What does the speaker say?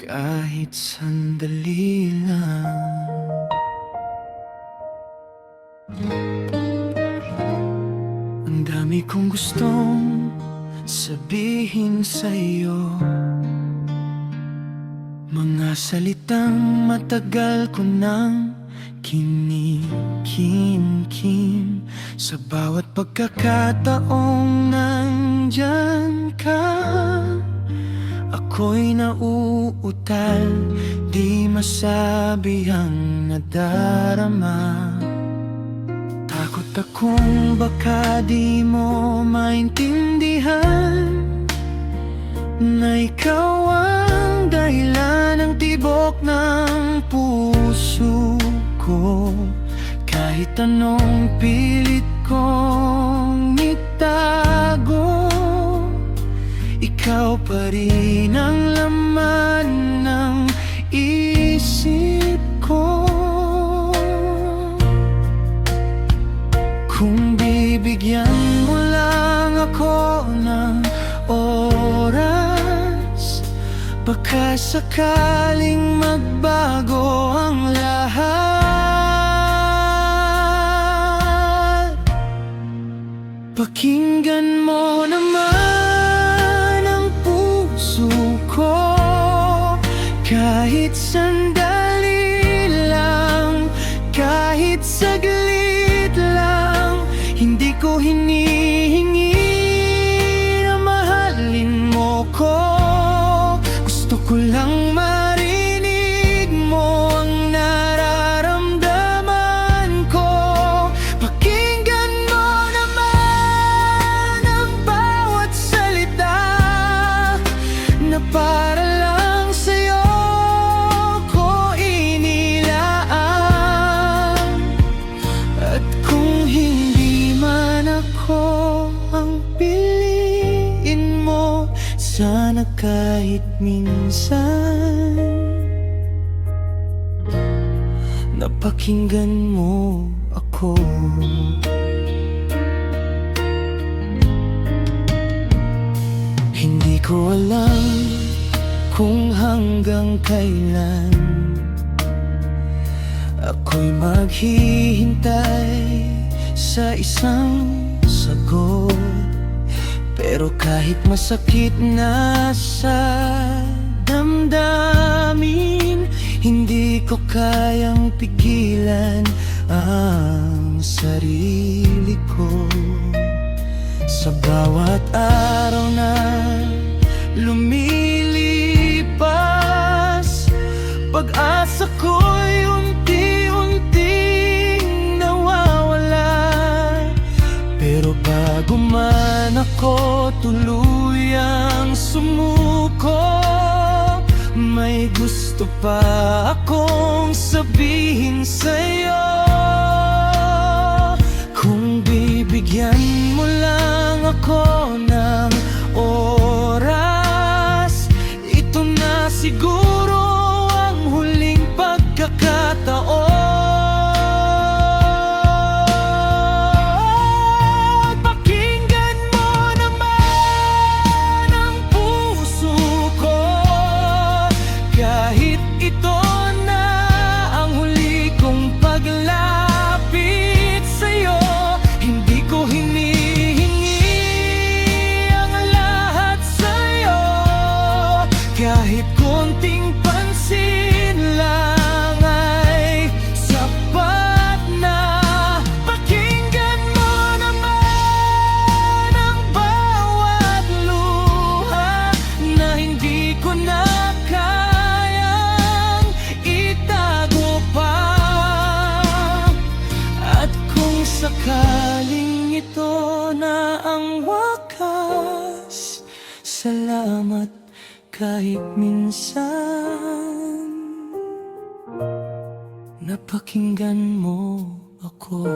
kahit sandali lang. Ang dami kong gustong sabihin sa'yo, mga salitang matagal ko nang kinikimkim. Sa bawat pagkakataong nandyan ka, ako'y nauutal, di masabi ang nadarama. Takot akong baka di mo maintindihan na ikaw ang dahilan ng tibok ng puso ko. Kahit anong pilit kong itago, ikaw pa rin ang laman ng isip ko. Kung bibigyan mo lang ako ng oras, baka sakaling magbago ang lahat. Pakinggan mo naman ang puso ko, kahit sandali lang, kahit saglit lang. Hindi ko hinihingi na mahalin mo ko, gusto ko lang marinig mo ang nararamdaman ko. Pakinggan mo naman ang bawat salita na para lang sa'yo ko inilaan. At kung hindi man ako ang piliin mo, sana kahit minsan napakinggan mo ako. Hindi ko alam kung hanggang kailan ako'y maghihintay sa isang sagot. Pero kahit masakit na sa damdamin, hindi ko kayang pigilan ang sarili ko. Sa bawat araw na lumilipas, pag-asa ko'y unti-unting nawawala. Pero bago man ako tuluyang sumuko, may gusto pa akong sabihin sa'yo. Kung bibigyan mo lang ako ng oras, ito na siguro ang huling pagkakataon. Pakinggan mo naman ang puso ko, kahit ito na ang huli kong paglapit sa'yo. Hindi ko hinihingi ang lahat sa'yo, kahit konting pansin lang ay sapat na. Pakinggan mo naman ang bawat luha na hindi ko na kayang itago pa. At kung sakaling ito na ang wakas, salamat kahit minsan napakinggan mo ako.